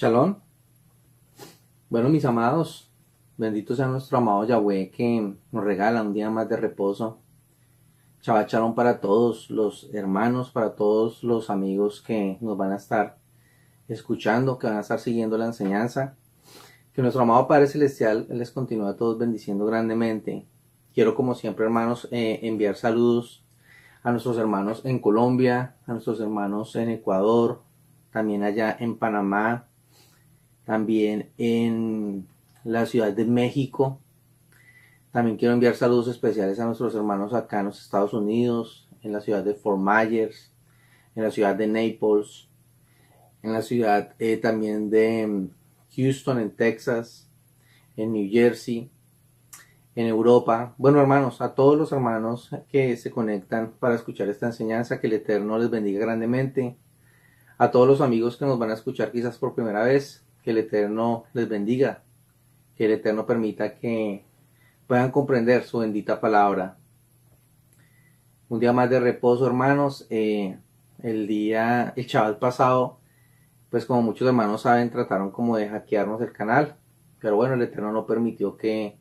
Shalom. Bueno, mis amados, bendito sea nuestro amado Yahweh que nos regala un día más de reposo. Shabbat Shalom para todos los hermanos, para todos los amigos que nos van a estar escuchando, que van a estar siguiendo la enseñanza. Que nuestro amado Padre Celestial les continúe a todos bendiciendo grandemente. Quiero, como siempre, hermanos, enviar saludos a nuestros hermanos en Colombia, a nuestros hermanos en Ecuador, también allá en Panamá, también en la Ciudad de México. También quiero enviar saludos especiales a nuestros hermanos acá en los Estados Unidos, en la ciudad de Fort Myers, en la ciudad de Naples, en la ciudad también de Houston, en Texas, en New Jersey, en Europa. Bueno, hermanos, a todos los hermanos que se conectan para escuchar esta enseñanza, que el Eterno les bendiga grandemente. A todos los amigos que nos van a escuchar quizás por primera vez, que el Eterno les bendiga, que el Eterno permita que puedan comprender su bendita palabra. Un día más de reposo, hermanos. El Shabbat pasado, pues como muchos hermanos saben, trataron como de hackearnos el canal, pero bueno, el Eterno no permitió que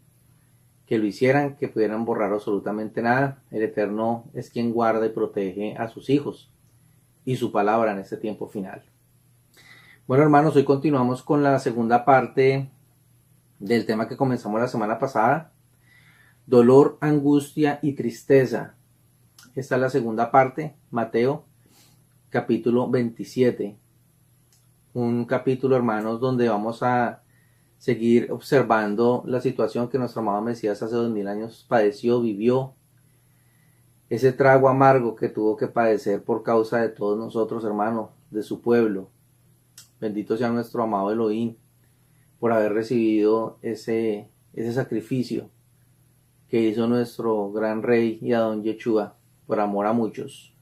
lo hicieran, que pudieran borrar absolutamente nada. El Eterno es quien guarda y protege a sus hijos y su palabra en este tiempo final. Bueno, hermanos, hoy continuamos con la segunda parte del tema que comenzamos la semana pasada: dolor, angustia y tristeza. Esta es la segunda parte, Mateo capítulo 27. Un capítulo, hermanos, donde vamos a seguir observando la situación que nuestro amado Mesías hace 2000 años padeció, vivió. Ese trago amargo que tuvo que padecer por causa de todos nosotros, hermanos, de su pueblo. Bendito sea nuestro amado Elohim por haber recibido ese sacrificio que hizo nuestro gran rey y Adón Yeshua por amor a muchos.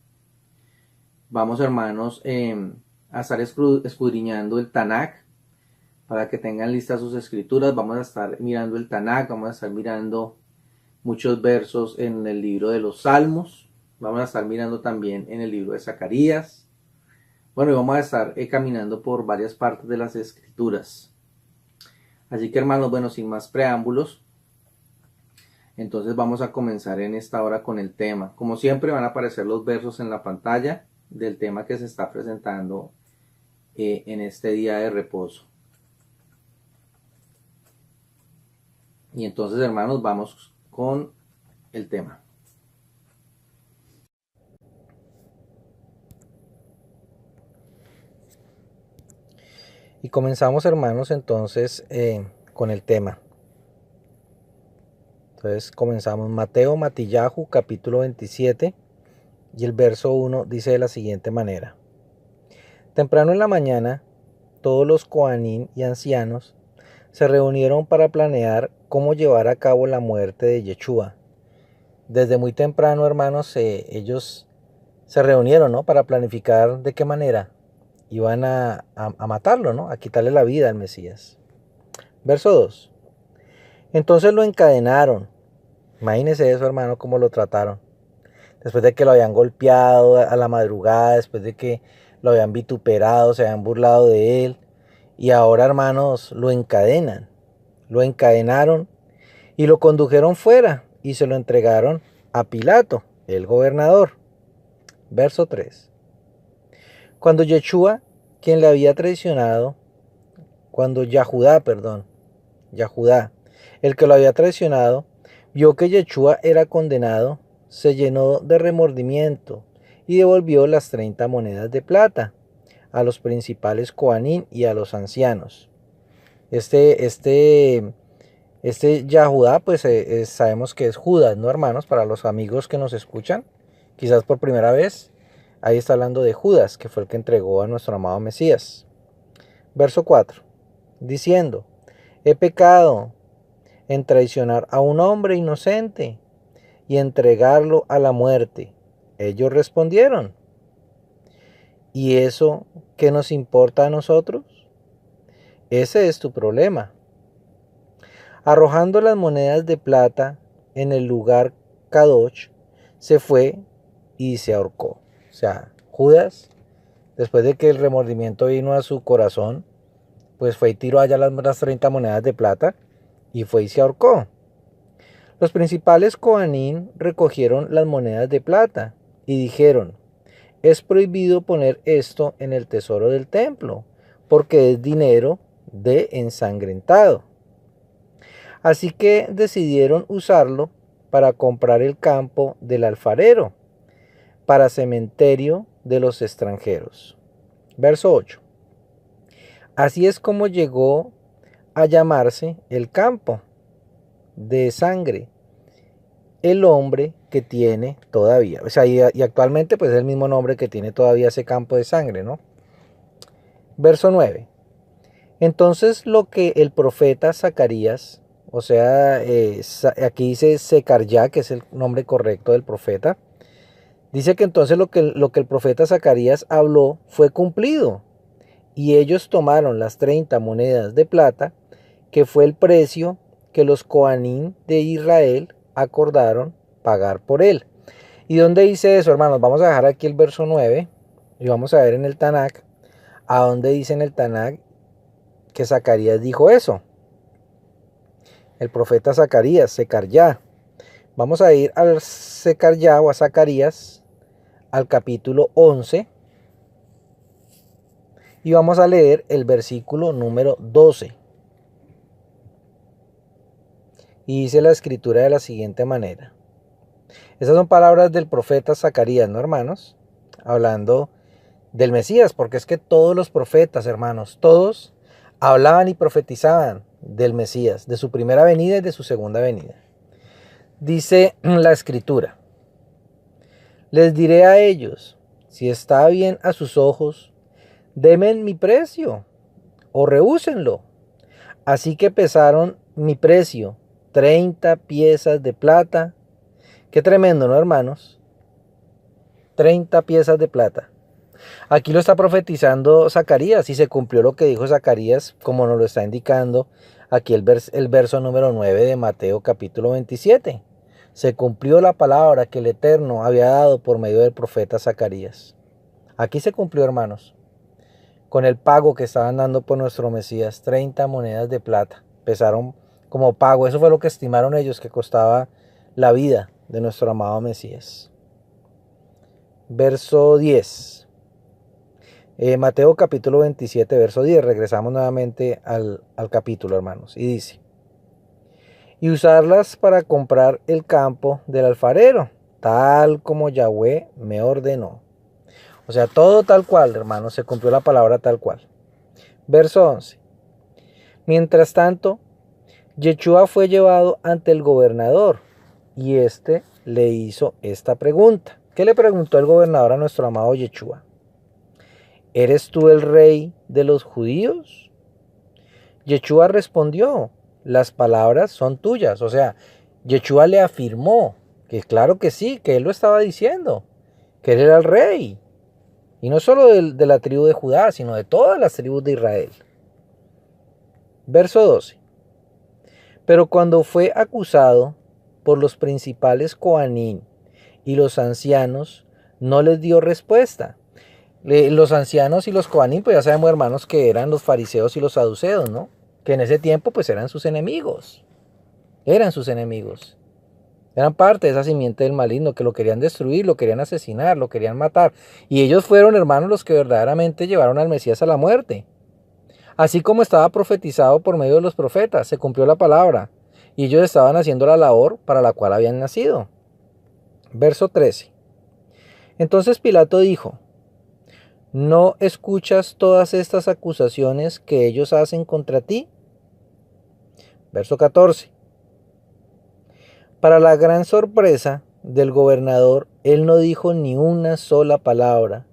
Vamos, hermanos, a estar escudriñando el Tanakh para que tengan listas sus escrituras. Vamos a estar mirando el Tanakh, vamos a estar mirando muchos versos en el libro de los Salmos, vamos a estar mirando también en el libro de Zacarías. Bueno, y vamos a estar caminando por varias partes de las escrituras. Así que, hermanos, bueno, sin más preámbulos, entonces vamos a comenzar en esta hora con el tema. Como siempre, van a aparecer los versos en la pantalla del tema que se está presentando en este día de reposo. Y entonces, hermanos, vamos con el tema. Y comenzamos, hermanos, entonces con el tema. Entonces comenzamos Mateo Matillahu capítulo 27 y el verso 1 dice de la siguiente manera: temprano en la mañana, todos los Coanín y ancianos se reunieron para planear cómo llevar a cabo la muerte de Yeshua. Desde muy temprano, hermanos, ellos se reunieron, ¿no?, para planificar de qué manera iban a matarlo, ¿no?, a quitarle la vida al Mesías. Verso 2. Entonces lo encadenaron. Imagínense eso, hermano, cómo lo trataron. Después de que lo habían golpeado a la madrugada, después de que lo habían vituperado, se habían burlado de él. Y ahora, hermanos, lo encadenan. Lo encadenaron y lo condujeron fuera y se lo entregaron a Pilato, el gobernador. Verso 3. Cuando Yeshua, quien le había traicionado, Yahudá, el que lo había traicionado, vio que Yeshua era condenado, se llenó de remordimiento y devolvió las 30 monedas de plata a los principales Coanín y a los ancianos. Este Yahudá, pues sabemos que es Judas, ¿no, hermanos? Para los amigos que nos escuchan, quizás por primera vez, ahí está hablando de Judas, que fue el que entregó a nuestro amado Mesías. Verso 4, diciendo: he pecado en traicionar a un hombre inocente y entregarlo a la muerte. Ellos respondieron: ¿y eso qué nos importa a nosotros? Ese es tu problema. Arrojando las monedas de plata en el lugar Kadosh, se fue y se ahorcó. O sea, Judas, después de que el remordimiento vino a su corazón, pues fue y tiró allá las 30 monedas de plata y fue y se ahorcó. Los principales Coanín recogieron las monedas de plata y dijeron: es prohibido poner esto en el tesoro del templo, porque es dinero de ensangrentado. Así que decidieron usarlo para comprar el campo del alfarero, para cementerio de los extranjeros. Verso 8. Así es como llegó a llamarse el campo de sangre, el hombre que tiene todavía, o sea, y actualmente pues es el mismo nombre que tiene todavía ese campo de sangre, ¿no? Verso 9. Entonces lo que el profeta Zacarías, o sea, aquí dice Secaryá, que es el nombre correcto del profeta, dice que entonces lo que el profeta Zacarías habló fue cumplido, y ellos tomaron las 30 monedas de plata, que fue el precio que los Coanín de Israel acordaron pagar por él. ¿Y dónde dice eso, hermanos? Vamos a dejar aquí el verso 9 y vamos a ver en el Tanakh a dónde dice en el Tanakh que Zacarías dijo eso. El profeta Zacarías, Secaryá. Vamos a ir al Secaryá o a Zacarías, al capítulo 11, y vamos a leer el versículo número 12. Y dice la escritura de la siguiente manera. Esas son palabras del profeta Zacarías, ¿no, hermanos? Hablando del Mesías, porque es que todos los profetas, hermanos, todos hablaban y profetizaban del Mesías, de su primera venida y de su segunda venida. Dice la escritura: les diré a ellos, si está bien a sus ojos, denme mi precio o rehúsenlo. Así que pesaron mi precio, 30 piezas de plata. Qué tremendo, ¿no, hermanos? 30 piezas de plata. Aquí lo está profetizando Zacarías y se cumplió lo que dijo Zacarías, como nos lo está indicando aquí el verso número 9 de Mateo capítulo 27. Se cumplió la palabra que el Eterno había dado por medio del profeta Zacarías. Aquí se cumplió, hermanos, con el pago que estaban dando por nuestro Mesías, 30 monedas de plata. Pesaron como pago, eso fue lo que estimaron ellos que costaba la vida de nuestro amado Mesías. Verso 10. Mateo capítulo 27, verso 10. Regresamos nuevamente al capítulo, hermanos. Y dice: y usarlas para comprar el campo del alfarero, tal como Yahweh me ordenó. O sea, todo tal cual, hermanos, se cumplió la palabra tal cual. Verso 11. Mientras tanto, Yeshua fue llevado ante el gobernador, y éste le hizo esta pregunta. ¿Qué le preguntó el gobernador a nuestro amado Yeshua? ¿Eres tú el rey de los judíos? Yeshua respondió: las palabras son tuyas. O sea, Yeshua le afirmó que claro que sí, que él lo estaba diciendo, que él era el rey. Y no solo de la tribu de Judá, sino de todas las tribus de Israel. Verso 12. Pero cuando fue acusado por los principales Coanín y los ancianos, no les dio respuesta. Los ancianos y los Coanín, pues ya sabemos, hermanos, que eran los fariseos y los saduceos, ¿no? Que en ese tiempo pues eran sus enemigos. Eran sus enemigos. Eran parte de esa simiente del maligno, que lo querían destruir, lo querían asesinar, lo querían matar. Y ellos fueron, hermanos, los que verdaderamente llevaron al Mesías a la muerte. Así como estaba profetizado por medio de los profetas, se cumplió la palabra. Y ellos estaban haciendo la labor para la cual habían nacido. Verso 13. Entonces Pilato dijo: ¿no escuchas todas estas acusaciones que ellos hacen contra ti? Verso 14. Para la gran sorpresa del gobernador, él no dijo ni una sola palabra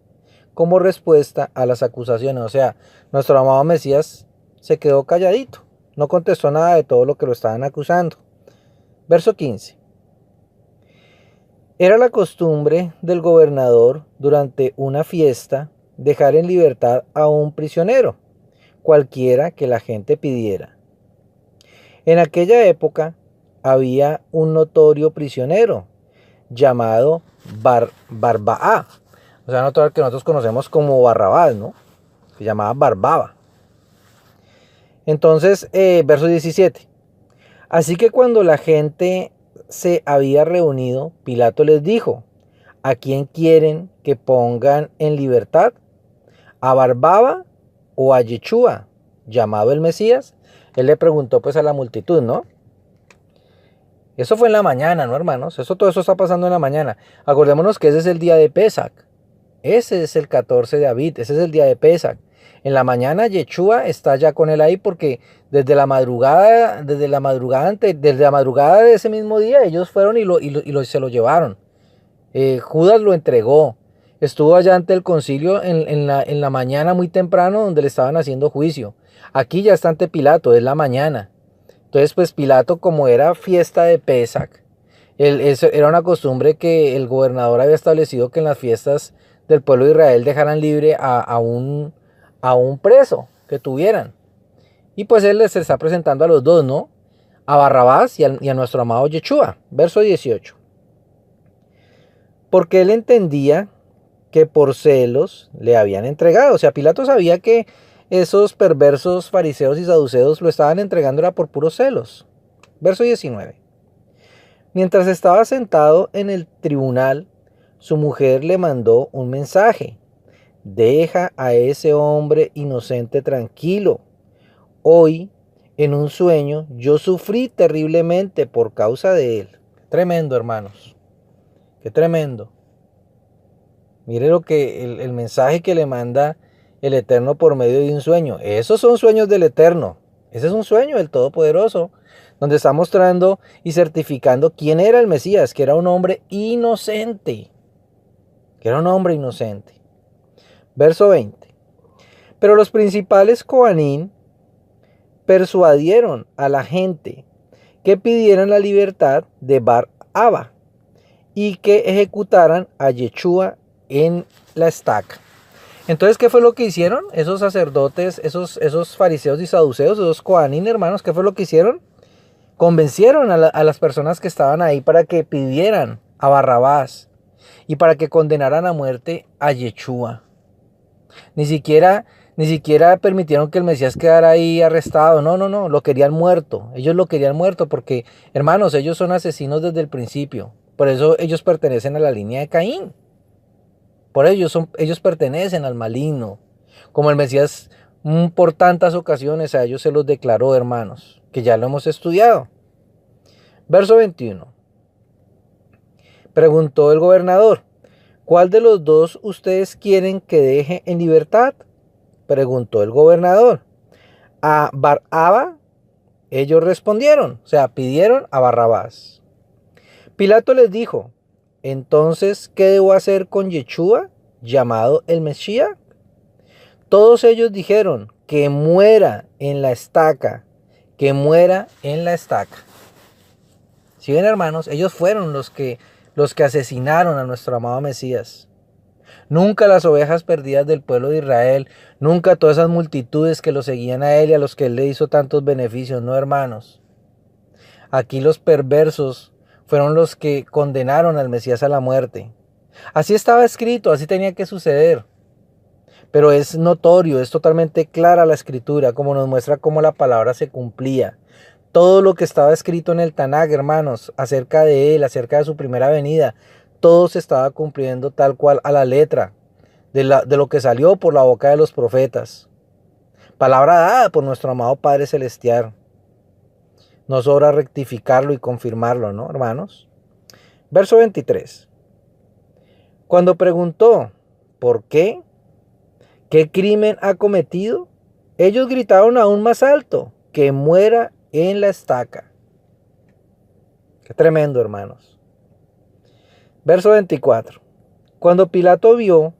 como respuesta a las acusaciones. O sea, nuestro amado Mesías se quedó calladito, no contestó nada de todo lo que lo estaban acusando. Verso 15. Era la costumbre del gobernador durante una fiesta dejar en libertad a un prisionero, cualquiera que la gente pidiera. En aquella época había un notorio prisionero llamado Barbaá. O sea, que nosotros conocemos como Barrabás, ¿no? Se llamaba Barbaba. Entonces, verso 17. Así que cuando la gente se había reunido, Pilato les dijo: ¿a quién quieren que pongan en libertad? ¿A Barbaba o a Yeshua, llamado el Mesías? Él le preguntó pues a la multitud, ¿no? Eso fue en la mañana, ¿no, hermanos? Todo eso está pasando en la mañana. Acordémonos que ese es el día de Pesach. Ese es el 14 de Abid, ese es el día de Pesach. En la mañana Yeshua está ya con él ahí porque desde la madrugada de ese mismo día ellos fueron y se lo llevaron. Judas lo entregó. Estuvo allá ante el concilio en la mañana muy temprano donde le estaban haciendo juicio. Aquí ya está ante Pilato, es la mañana. Entonces pues Pilato, como era fiesta de Pesach, era una costumbre que el gobernador había establecido que en las fiestas del pueblo de Israel dejaran libre a un preso que tuvieran. Y pues él les está presentando a los dos, ¿no? A Barrabás y a nuestro amado Yeshua. Verso 18. Porque él entendía que por celos le habían entregado. O sea, Pilato sabía que esos perversos fariseos y saduceos lo estaban entregando era por puros celos. Verso 19. Mientras estaba sentado en el tribunal, su mujer le mandó un mensaje: deja a ese hombre inocente tranquilo. Hoy, en un sueño, yo sufrí terriblemente por causa de él. Tremendo, hermanos. Qué tremendo. Mire lo que el mensaje que le manda el Eterno por medio de un sueño. Esos son sueños del Eterno. Ese es un sueño del Todopoderoso, donde está mostrando y certificando quién era el Mesías, que era un hombre inocente. Que era un hombre inocente. Verso 20. Pero los principales Coanín persuadieron a la gente que pidieran la libertad de Bar-Abba y que ejecutaran a Yeshua en la estaca. Entonces, ¿qué fue lo que hicieron? Esos sacerdotes, esos fariseos y saduceos, esos Coanín, hermanos, ¿qué fue lo que hicieron? Convencieron a las personas que estaban ahí para que pidieran a Barrabás y para que condenaran a muerte a Yeshua. Ni siquiera permitieron que el Mesías quedara ahí arrestado. No, lo querían muerto. Ellos lo querían muerto porque, hermanos, ellos son asesinos desde el principio. Por eso ellos pertenecen a la línea de Caín. Por ellos pertenecen al maligno. Como el Mesías por tantas ocasiones a ellos se los declaró, hermanos, que ya lo hemos estudiado. Verso 21. Preguntó el gobernador: ¿cuál de los dos ustedes quieren que deje en libertad? Preguntó el gobernador. ¿A Bar-Abba? Ellos respondieron, o sea, pidieron a Barrabás. Pilato les dijo: entonces, ¿qué debo hacer con Yeshua, llamado el Mesías? Todos ellos dijeron: que muera en la estaca, que muera en la estaca. Si ven, hermanos, ellos fueron los que asesinaron a nuestro amado Mesías. Nunca las ovejas perdidas del pueblo de Israel, nunca todas esas multitudes que lo seguían a él y a los que él le hizo tantos beneficios, no, hermanos. Aquí los perversos fueron los que condenaron al Mesías a la muerte. Así estaba escrito, así tenía que suceder. Pero es notorio, es totalmente clara la escritura, como nos muestra cómo la palabra se cumplía. Todo lo que estaba escrito en el Tanaj, hermanos, acerca de él, acerca de su primera venida, todo se estaba cumpliendo tal cual a la letra de lo que salió por la boca de los profetas. Palabra dada por nuestro amado Padre Celestial. No sobra rectificarlo y confirmarlo, ¿no, hermanos? Verso 23. Cuando preguntó: ¿por qué? ¿Qué crimen ha cometido? Ellos gritaron aún más alto: que muera en la estaca. Qué tremendo, hermanos. Verso 24. Cuando Pilato vio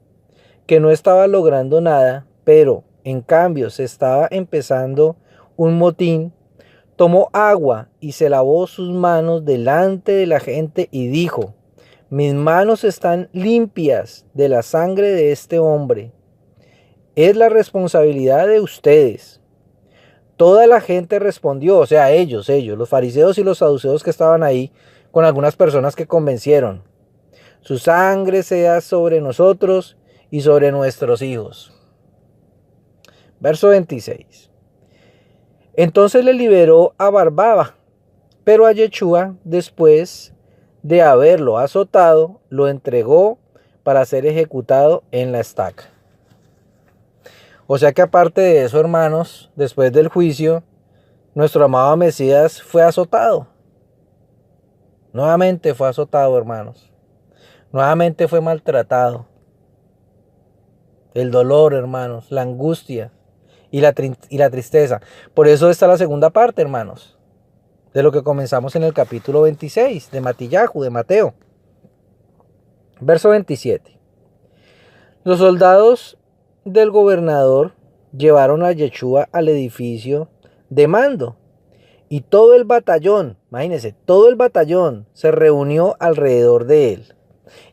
que no estaba logrando nada, pero en cambio se estaba empezando un motín, tomó agua y se lavó sus manos delante de la gente y dijo: mis manos están limpias de la sangre de este hombre. Es la responsabilidad de ustedes. Toda la gente respondió, o sea, ellos, los fariseos y los saduceos que estaban ahí, con algunas personas que convencieron: su sangre sea sobre nosotros y sobre nuestros hijos. Verso 26. Entonces le liberó a Barbaba, pero a Yeshua, después de haberlo azotado, lo entregó para ser ejecutado en la estaca. O sea que aparte de eso, hermanos, después del juicio, nuestro amado Mesías fue azotado. Nuevamente fue azotado, hermanos. Nuevamente fue maltratado. El dolor, hermanos, la angustia y la tristeza. Por eso está la segunda parte, hermanos, de lo que comenzamos en el capítulo 26 de Matillahu, de Mateo. Verso 27. Los soldados del gobernador llevaron a Yeshua al edificio de mando y todo el batallón, imagínense, todo el batallón se reunió alrededor de él.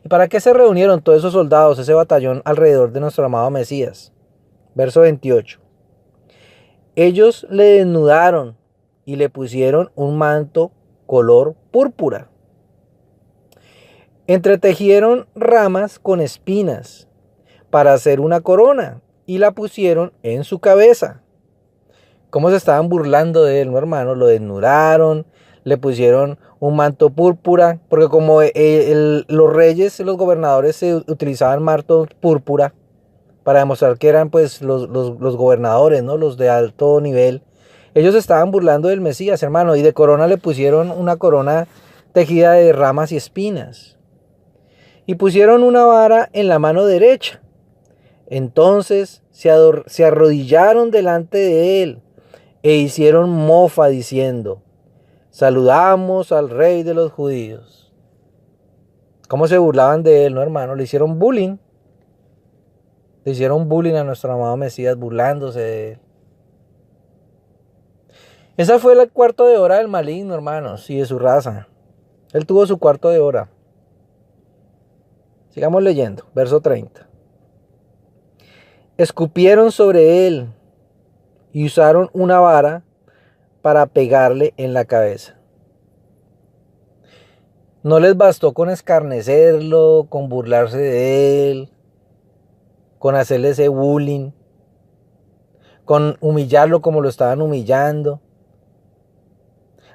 ¿Y para qué se reunieron todos esos soldados, ese batallón alrededor de nuestro amado Mesías? Verso 28. Ellos le desnudaron y le pusieron un manto color púrpura. Entretejieron ramas con espinas para hacer una corona y la pusieron en su cabeza. ¿Cómo se estaban burlando de él, no, hermano? Lo desnudaron, le pusieron un manto púrpura, porque como los reyes, los gobernadores se utilizaban manto púrpura para demostrar que eran pues los gobernadores, ¿no? Los de alto nivel. Ellos estaban burlando del Mesías, hermano, y de corona le pusieron una corona tejida de ramas y espinas. Y pusieron una vara en la mano derecha. Entonces se arrodillaron delante de él e hicieron mofa diciendo: saludamos al rey de los judíos. ¿Cómo se burlaban de él, no, hermano? Le hicieron bullying. Le hicieron bullying a nuestro amado Mesías, burlándose de él. Esa fue el cuarto de hora del maligno, hermanos, y de su raza. Él tuvo su cuarto de hora. Sigamos leyendo, verso 30. Escupieron sobre él y usaron una vara para pegarle en la cabeza. No les bastó con escarnecerlo, con burlarse de él, con hacerle ese bullying, con humillarlo como lo estaban humillando.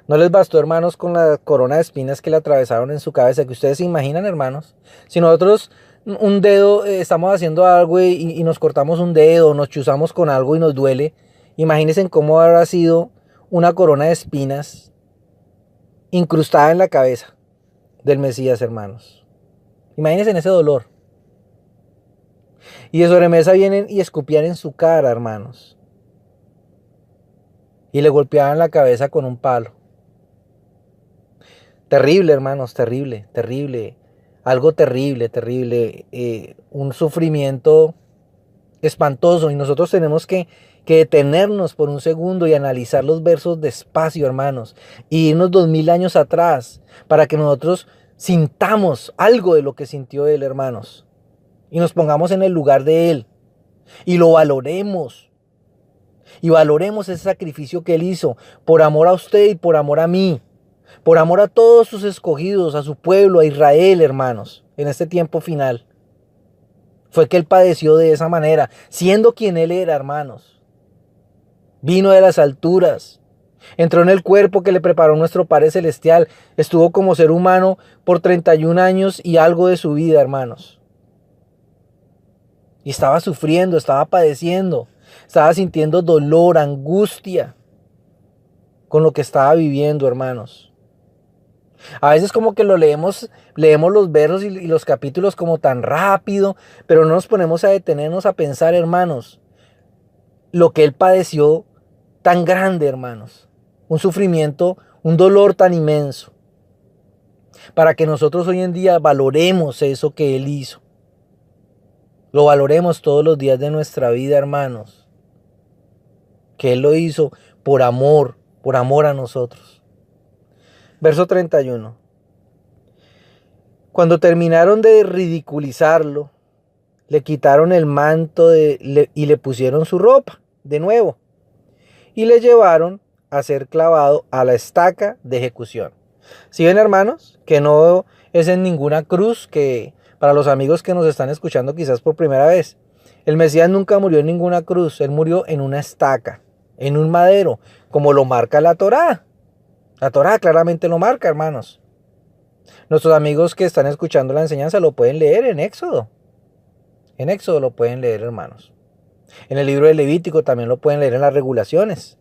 No les bastó, hermanos, con la corona de espinas que le atravesaron en su cabeza, que ustedes se imaginan, hermanos. Si nosotros un dedo, estamos haciendo algo y nos cortamos un dedo, nos chuzamos con algo y nos duele, imagínense cómo habrá sido una corona de espinas incrustada en la cabeza del Mesías, hermanos. Imagínense ese dolor. Y de sobremesa vienen y escupían en su cara, hermanos. Y le golpeaban la cabeza con un palo. Terrible, hermanos, terrible, terrible. Algo terrible, terrible. Un sufrimiento espantoso. Y nosotros tenemos que detenernos por un segundo y analizar los versos despacio, hermanos. Y irnos 2000 años atrás para que nosotros sintamos algo de lo que sintió él, hermanos. Y nos pongamos en el lugar de él. Y lo valoremos. Y valoremos ese sacrificio que él hizo por amor a usted y por amor a mí. Por amor a todos sus escogidos, a su pueblo, a Israel, hermanos, en este tiempo final. Fue que él padeció de esa manera, siendo quien él era, hermanos. Vino de las alturas, entró en el cuerpo que le preparó nuestro Padre Celestial, estuvo como ser humano por 31 años y algo de su vida, hermanos. Y estaba sufriendo, estaba padeciendo, estaba sintiendo dolor, angustia con lo que estaba viviendo, hermanos. A veces como que leemos los versos y los capítulos como tan rápido, pero no nos ponemos a detenernos a pensar, hermanos, lo que él padeció tan grande, hermanos. Un sufrimiento, un dolor tan inmenso. Para que nosotros hoy en día valoremos eso que él hizo. Lo valoremos todos los días de nuestra vida, hermanos. Que él lo hizo por amor a nosotros. Verso 31. Cuando terminaron de ridiculizarlo, le quitaron el manto y le pusieron su ropa de nuevo. Y le llevaron a ser clavado a la estaca de ejecución. ¿Sí ven, hermanos? Que no es en ninguna cruz, que para los amigos que nos están escuchando quizás por primera vez. El Mesías nunca murió en ninguna cruz, él murió en una estaca en un madero, como lo marca la Torá. La Torá claramente lo marca, hermanos. Nuestros amigos que están escuchando la enseñanza lo pueden leer en Éxodo. En Éxodo lo pueden leer, hermanos. En el libro de Levítico también lo pueden leer en las regulaciones,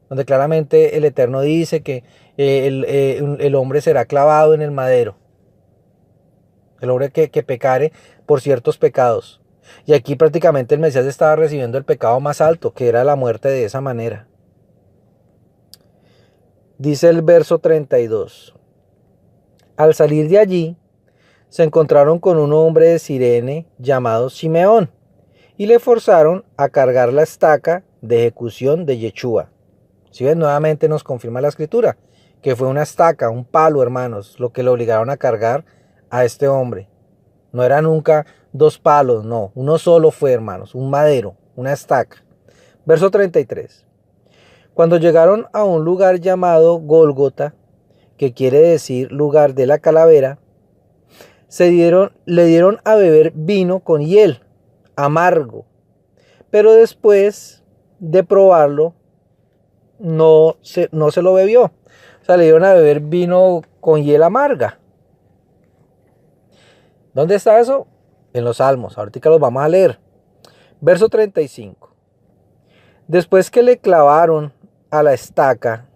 donde claramente el Eterno dice que el hombre será clavado en el madero. El hombre que pecare por ciertos pecados. Y aquí prácticamente el Mesías estaba recibiendo el pecado más alto, que era la muerte de esa manera. Dice el verso 32. Al salir de allí, se encontraron con un hombre de Cirene llamado Simeón, y le forzaron a cargar la estaca de ejecución de Yeshua. Si ven, nuevamente nos confirma la escritura, que fue una estaca, un palo, hermanos, lo que le obligaron a cargar a este hombre. No era nunca 2 palos, no, uno solo fue, hermanos, un madero, una estaca. Verso 33. Cuando llegaron a un lugar llamado Gólgota, que quiere decir lugar de la calavera, le dieron a beber vino con hiel, amargo, pero después de probarlo, no se lo bebió. O sea, le dieron a beber vino con hiel amarga. ¿Dónde está eso? En los Salmos. Ahorita los vamos a leer. Verso 35. Después que le clavaron a la estaca,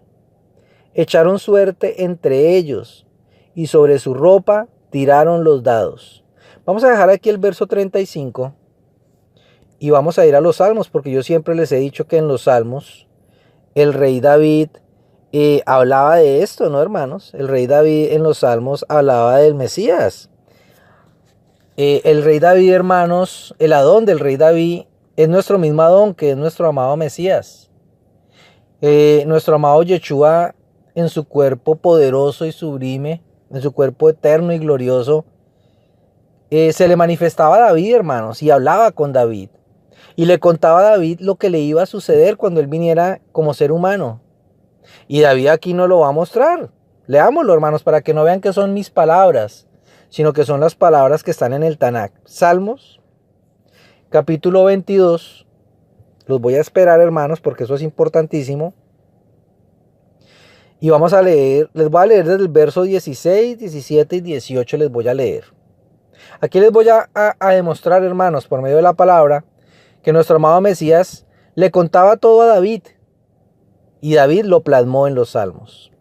echaron suerte entre ellos y sobre su ropa tiraron los dados. Vamos a dejar aquí el verso 35 y vamos a ir a los Salmos, porque yo siempre les he dicho que en los Salmos el rey David hablaba de esto, ¿no, hermanos? El rey David en los Salmos hablaba del Mesías. El rey David, hermanos, el Adón del rey David es nuestro mismo Adón, que es nuestro amado Mesías. Nuestro amado Yeshua, en su cuerpo poderoso y sublime, en su cuerpo eterno y glorioso, se le manifestaba a David, hermanos, y hablaba con David. Y le contaba a David lo que le iba a suceder cuando él viniera como ser humano. Y David aquí nos lo va a mostrar. Leámoslo, hermanos, para que no vean que son mis palabras, sino que son las palabras que están en el Tanakh. Salmos, capítulo 22. Los voy a esperar, hermanos, porque eso es importantísimo. Y vamos a leer, les voy a leer desde el verso 16, 17 y 18 les voy a leer. Aquí les voy a demostrar, hermanos, por medio de la palabra, que nuestro amado Mesías le contaba todo a David. Y David lo plasmó en los Salmos.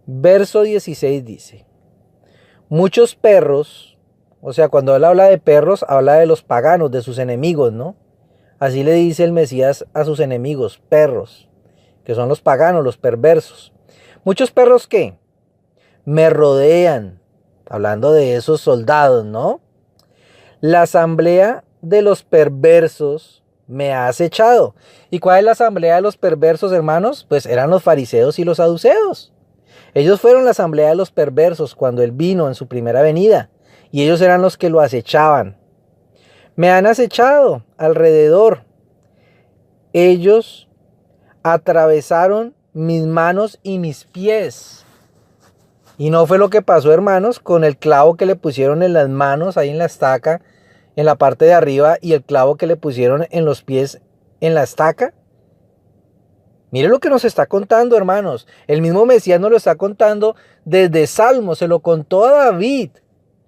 Verso 16 dice: muchos perros, o sea, cuando él habla de perros, habla de los paganos, de sus enemigos, ¿no? Así le dice el Mesías a sus enemigos, perros, que son los paganos, los perversos. Muchos perros que me rodean, hablando de esos soldados, ¿no? La asamblea de los perversos me ha acechado. ¿Y cuál es la asamblea de los perversos, hermanos? Pues eran los fariseos y los saduceos. Ellos fueron la asamblea de los perversos cuando él vino en su primera venida, y ellos eran los que lo acechaban. Me han acechado alrededor. Ellos atravesaron mis manos y mis pies. Y no fue lo que pasó, hermanos, con el clavo que le pusieron en las manos, ahí en la estaca, en la parte de arriba, y el clavo que le pusieron en los pies en la estaca. Mire lo que nos está contando, hermanos. El mismo Mesías nos lo está contando desde Salmos. Se lo contó a David.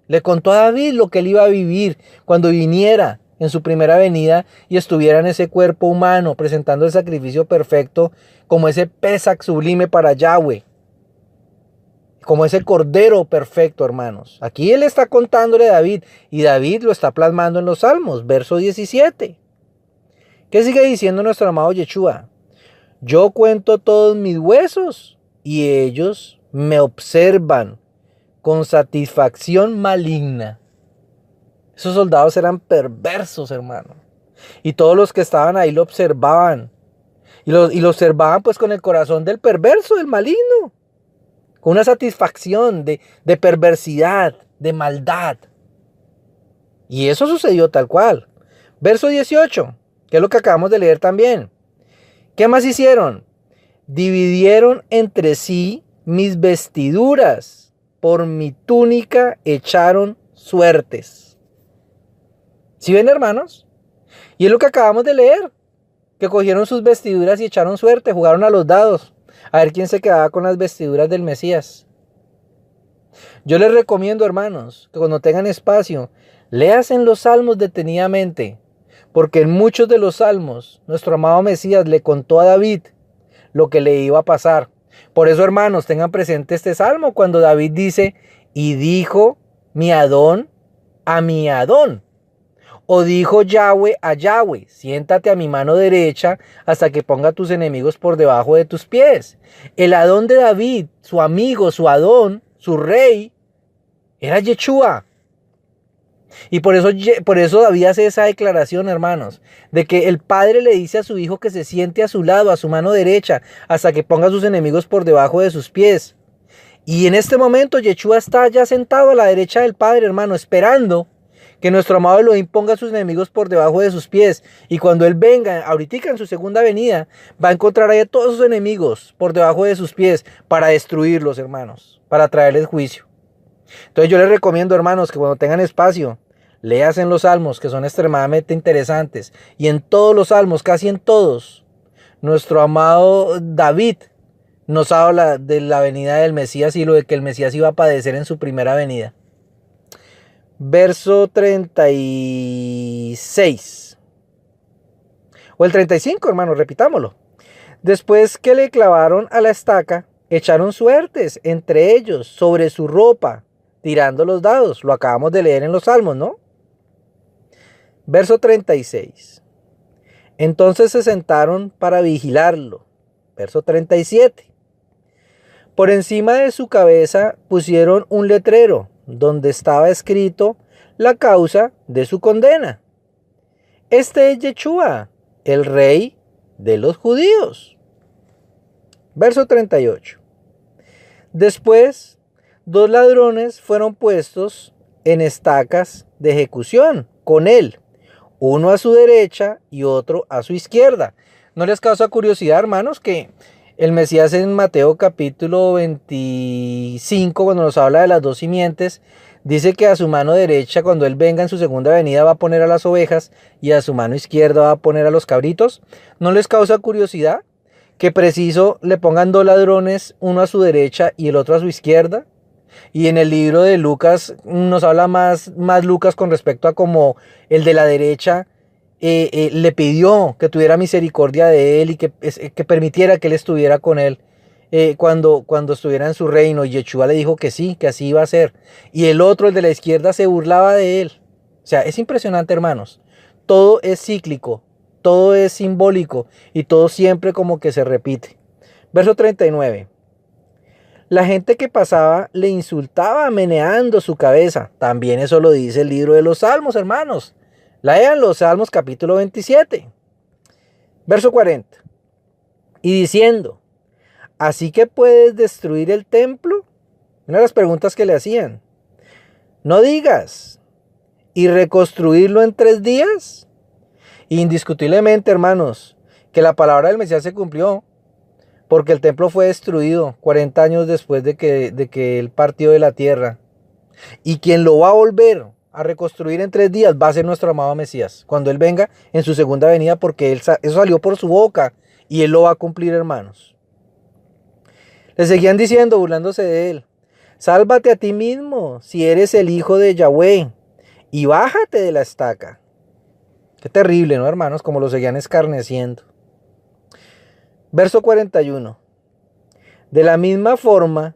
Le contó a David lo que él iba a vivir cuando viniera en su primera venida y estuviera en ese cuerpo humano, presentando el sacrificio perfecto como ese Pesach sublime para Yahweh. Como ese cordero perfecto, hermanos. Aquí él está contándole a David, y David lo está plasmando en los Salmos, verso 17. ¿Qué sigue diciendo nuestro amado Yeshua? Yo cuento todos mis huesos y ellos me observan con satisfacción maligna. Esos soldados eran perversos, hermano. Y todos los que estaban ahí lo observaban. Y lo observaban pues con el corazón del perverso, del maligno. Con una satisfacción de perversidad, de maldad. Y eso sucedió tal cual. Verso 18, que es lo que acabamos de leer también. ¿Qué más hicieron? Dividieron entre sí mis vestiduras. Por mi túnica echaron suertes. ¿Sí ven, hermanos? Y es lo que acabamos de leer. que cogieron sus vestiduras y echaron suerte, jugaron a los dados, a ver quién se quedaba con las vestiduras del Mesías. Yo les recomiendo, hermanos, que cuando tengan espacio, léanse los salmos detenidamente, porque en muchos de los salmos, nuestro amado Mesías le contó a David lo que le iba a pasar. Por eso, hermanos, tengan presente este salmo cuando David dice, y dijo mi Adón a mi Adón. O dijo Yahweh a Yahweh, siéntate a mi mano derecha hasta que ponga a tus enemigos por debajo de tus pies. El Adón de David, su amigo, su Adón, su rey, era Yeshua. Y por eso David hace esa declaración, hermanos, de que el padre le dice a su hijo que se siente a su lado, a su mano derecha, hasta que ponga a sus enemigos por debajo de sus pies. Y en este momento Yeshua está ya sentado a la derecha del padre, hermano, esperando que nuestro amado Elohim ponga a sus enemigos por debajo de sus pies. Y cuando Él venga, ahorita en su segunda venida, va a encontrar ahí a todos sus enemigos por debajo de sus pies para destruirlos, hermanos, para traerles juicio. Entonces yo les recomiendo, hermanos, que cuando tengan espacio, léanse los salmos, que son extremadamente interesantes. Y en todos los salmos, casi en todos, nuestro amado David nos habla de la venida del Mesías y lo de que el Mesías iba a padecer en su primera venida. Verso 36. O el 35, hermano, repitámoslo. Después que le clavaron a la estaca, echaron suertes entre ellos sobre su ropa, tirando los dados. Lo acabamos de leer en los Salmos, ¿no? Verso 36. Entonces se sentaron para vigilarlo. Verso 37. Por encima de su cabeza pusieron un letrero donde estaba escrito la causa de su condena. Este es Yeshua, el rey de los judíos. Verso 38. Después, 2 ladrones fueron puestos en estacas de ejecución con él, uno a su derecha y otro a su izquierda. ¿No les causa curiosidad, hermanos, que el Mesías en Mateo capítulo 25, cuando nos habla de las 2 simientes, dice que a su mano derecha, cuando Él venga en su segunda venida, va a poner a las ovejas y a su mano izquierda va a poner a los cabritos? ¿No les causa curiosidad que preciso le pongan 2 ladrones, uno a su derecha y el otro a su izquierda? Y en el libro de Lucas nos habla más Lucas con respecto a cómo el de la derecha le pidió que tuviera misericordia de él y que permitiera que él estuviera con él cuando estuviera en su reino. Y Yeshua le dijo que sí, que así iba a ser. Y el otro, el de la izquierda, se burlaba de él. O sea, es impresionante, hermanos. Todo es cíclico, todo es simbólico y todo siempre como que se repite. Verso 39. La gente que pasaba le insultaba meneando su cabeza. También eso lo dice el libro de los Salmos, hermanos. Lean los Salmos capítulo 27. Verso 40. Y diciendo, ¿así que puedes destruir el templo? Una de las preguntas que le hacían. No digas, ¿y reconstruirlo en 3 días? Indiscutiblemente, hermanos, que la palabra del Mesías se cumplió. Porque el templo fue destruido 40 años después de que él partió de la tierra. Y quien lo va a volver a reconstruir en 3 días va a ser nuestro amado Mesías. Cuando Él venga en su segunda venida, porque eso salió por su boca. Y Él lo va a cumplir, hermanos. Le seguían diciendo, burlándose de Él. Sálvate a ti mismo, si eres el hijo de Yahweh. Y bájate de la estaca. Qué terrible, ¿no, hermanos? Como lo seguían escarneciendo. Verso 41. De la misma forma,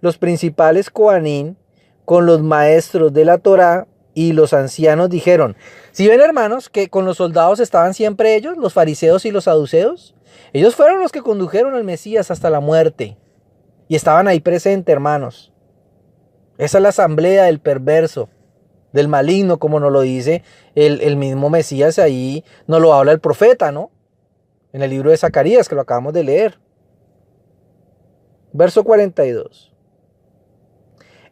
los principales Coanín con los maestros de la Torá y los ancianos dijeron, ¿sí ven, hermanos, que con los soldados estaban siempre ellos, los fariseos y los saduceos? Ellos fueron los que condujeron al Mesías hasta la muerte y estaban ahí presentes, hermanos. Esa es la asamblea del perverso, del maligno, como nos lo dice el mismo Mesías, ahí nos lo habla el profeta, ¿no? En el libro de Zacarías, que lo acabamos de leer. Verso 42.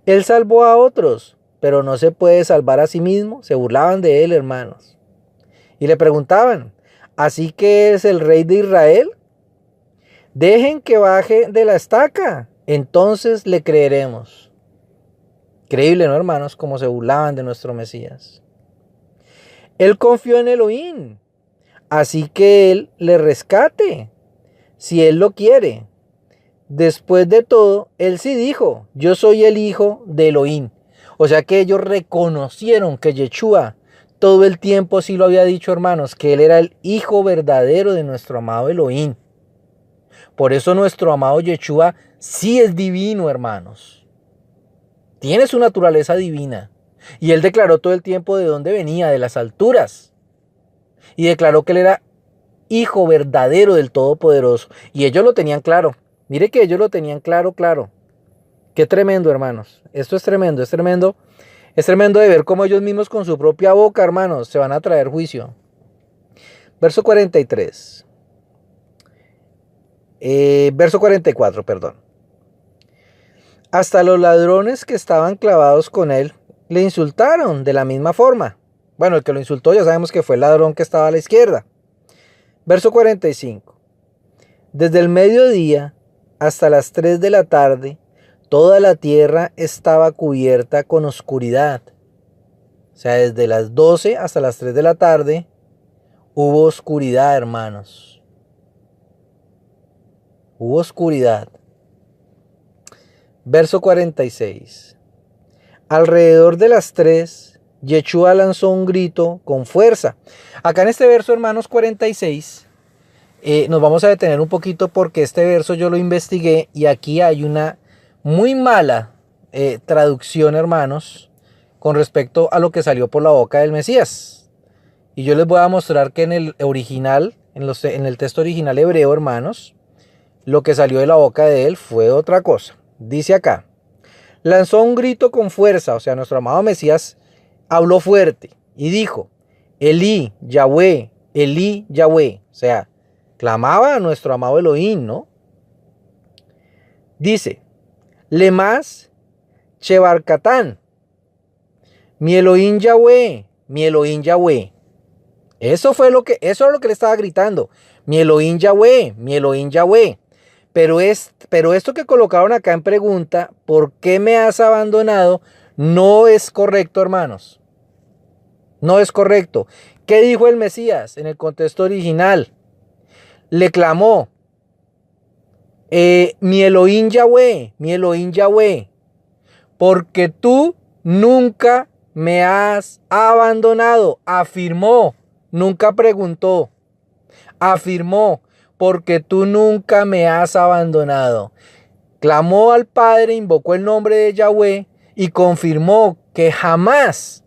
Él salvó a otros, pero no se puede salvar a sí mismo. Se burlaban de él, hermanos. Y le preguntaban, ¿así que es el rey de Israel? Dejen que baje de la estaca, entonces le creeremos. Increíble, ¿no, hermanos? Cómo se burlaban de nuestro Mesías. Él confió en Elohim. así que él le rescate, si él lo quiere. Después de todo, él sí dijo, yo soy el hijo de Elohim. O sea que ellos reconocieron que Yeshua todo el tiempo sí lo había dicho, hermanos, que él era el hijo verdadero de nuestro amado Elohim. Por eso nuestro amado Yeshua sí es divino, hermanos. Tiene su naturaleza divina. Y él declaró todo el tiempo de dónde venía, de las alturas. Y declaró que él era hijo verdadero del Todopoderoso. Y ellos lo tenían claro. Mire que ellos lo tenían claro, claro. Qué tremendo, hermanos. Esto es tremendo, es tremendo. Es tremendo de ver cómo ellos mismos con su propia boca, hermanos, se van a traer juicio. Verso 43. Verso 44, perdón. Hasta los ladrones que estaban clavados con él le insultaron de la misma forma. Bueno, el que lo insultó ya sabemos que fue el ladrón que estaba a la izquierda. Verso 45. Desde el mediodía hasta las 3 de la tarde, toda la tierra estaba cubierta con oscuridad. O sea, desde las 12 hasta las 3 de la tarde hubo oscuridad, hermanos. Hubo oscuridad. Verso 46. Alrededor de las 3, Yeshua lanzó un grito con fuerza. Acá en este verso, hermanos, 46, nos vamos a detener un poquito porque este verso yo lo investigué y aquí hay una muy mala traducción, hermanos, con respecto a lo que salió por la boca del Mesías. Y yo les voy a mostrar que en el original, en el texto original hebreo, hermanos, lo que salió de la boca de él fue otra cosa. Dice acá, lanzó un grito con fuerza, o sea, nuestro amado Mesías habló fuerte y dijo, Elí, Yahweh, Elí, Yahweh. O sea, clamaba a nuestro amado Elohim, ¿no? Dice, Lemas Chebarcatán, mi Elohim Yahweh, mi Elohim Yahweh. Eso es lo que le estaba gritando, mi Elohim Yahweh, mi Elohim Yahweh. Pero esto que colocaron acá en pregunta, ¿por qué me has abandonado? No es correcto, hermanos. No es correcto. ¿Qué dijo el Mesías en el contexto original? Le clamó, mi Elohim Yahweh, mi Elohim Yahweh, porque tú nunca me has abandonado. Afirmó, nunca preguntó. Afirmó, porque tú nunca me has abandonado. Clamó al Padre, invocó el nombre de Yahweh y confirmó que jamás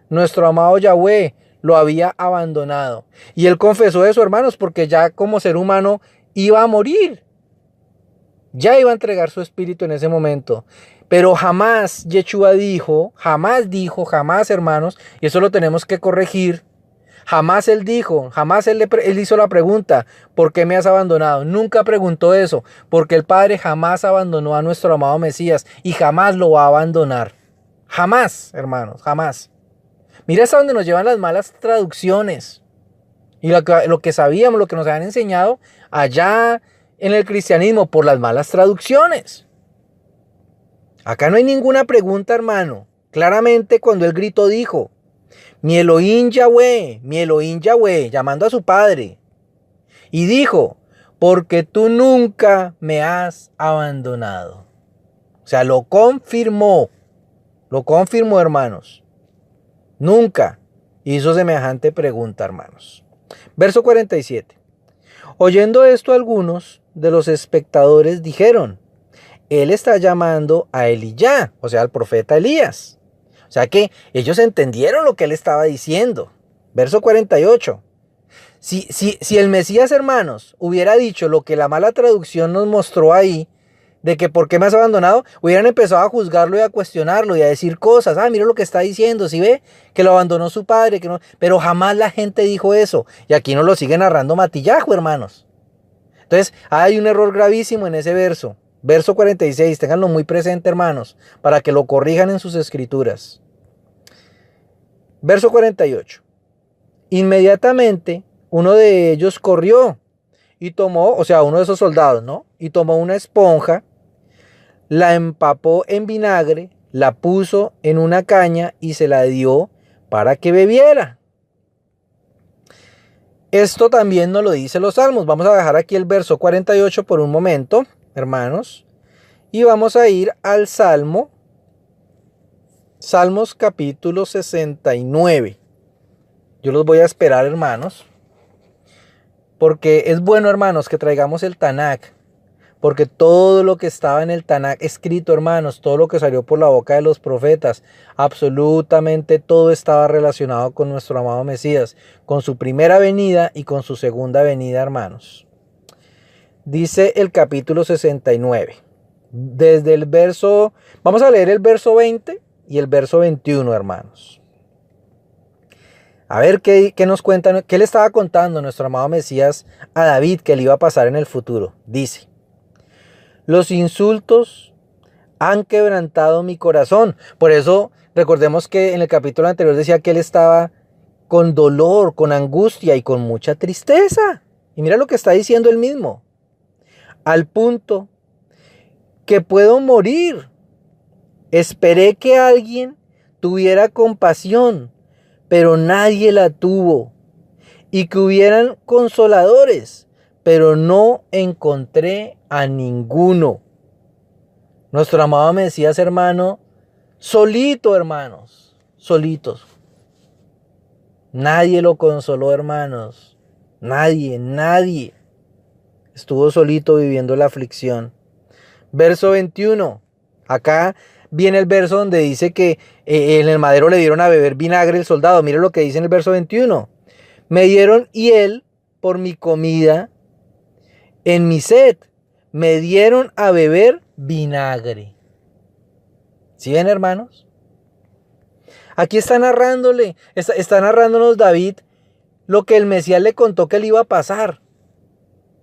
nuestro amado Yahweh lo había abandonado. Y él confesó eso, hermanos, porque ya como ser humano iba a morir. Ya iba a entregar su espíritu en ese momento. Pero jamás Yeshua dijo, jamás, hermanos, y eso lo tenemos que corregir. Jamás él dijo, jamás él hizo la pregunta, ¿por qué me has abandonado? Nunca preguntó eso, porque el Padre jamás abandonó a nuestro amado Mesías y jamás lo va a abandonar. Jamás, hermanos, jamás. Mira hasta dónde nos llevan las malas traducciones. Y lo que sabíamos, lo que nos habían enseñado allá en el cristianismo por las malas traducciones. Acá no hay ninguna pregunta, hermano. Claramente cuando el grito dijo, mi Elohim Yahweh, llamando a su padre. Y dijo, porque tú nunca me has abandonado. O sea, lo confirmó, hermanos. Nunca hizo semejante pregunta, hermanos. Verso 47. Oyendo esto, algunos de los espectadores dijeron, él está llamando a Elías, o sea, al profeta Elías. O sea que ellos entendieron lo que él estaba diciendo. Verso 48. Si el Mesías, hermanos, hubiera dicho lo que la mala traducción nos mostró ahí, de que por qué me has abandonado, hubieran empezado a juzgarlo y a cuestionarlo y a decir cosas. Mira lo que está diciendo, ¿sí ve? Que lo abandonó su padre, que no. Pero jamás la gente dijo eso. Y aquí nos lo sigue narrando Matillajo, hermanos. Entonces, hay un error gravísimo en ese verso. Verso 46, ténganlo muy presente, hermanos, para que lo corrijan en sus escrituras. Verso 48. Inmediatamente, uno de ellos corrió y tomó, o sea, uno de esos soldados, ¿no? Y tomó una esponja, la empapó en vinagre, la puso en una caña y se la dio para que bebiera. Esto también nos lo dice los Salmos. Vamos a dejar aquí el verso 48 por un momento, hermanos. Y vamos a ir al Salmos capítulo 69. Yo los voy a esperar, hermanos. Porque es bueno, hermanos, que traigamos el Tanakh. Porque todo lo que estaba en el Tanakh escrito, hermanos, todo lo que salió por la boca de los profetas, absolutamente todo estaba relacionado con nuestro amado Mesías, con su primera venida y con su segunda venida, hermanos. Dice el capítulo 69. Desde el verso, vamos a leer el verso 20 y el verso 21, hermanos. A ver qué nos cuentan, qué le estaba contando nuestro amado Mesías a David que le iba a pasar en el futuro. Dice: los insultos han quebrantado mi corazón. Por eso recordemos que en el capítulo anterior decía que él estaba con dolor, con angustia y con mucha tristeza. Y mira lo que está diciendo él mismo. Al punto que puedo morir. Esperé que alguien tuviera compasión, pero nadie la tuvo. Y que hubieran consoladores, pero no encontré a ninguno. Nuestro amado Mesías, hermano, solito, hermanos, solitos. Nadie lo consoló, hermanos. Nadie. Estuvo solito viviendo la aflicción. Verso 21. Acá viene el verso donde dice que en el madero le dieron a beber vinagre el soldado. Mire lo que dice en el verso 21. Me dieron hiel por mi comida. En mi sed me dieron a beber vinagre. ¿Sí ven, hermanos? Aquí está narrándonos David lo que el Mesías le contó que le iba a pasar.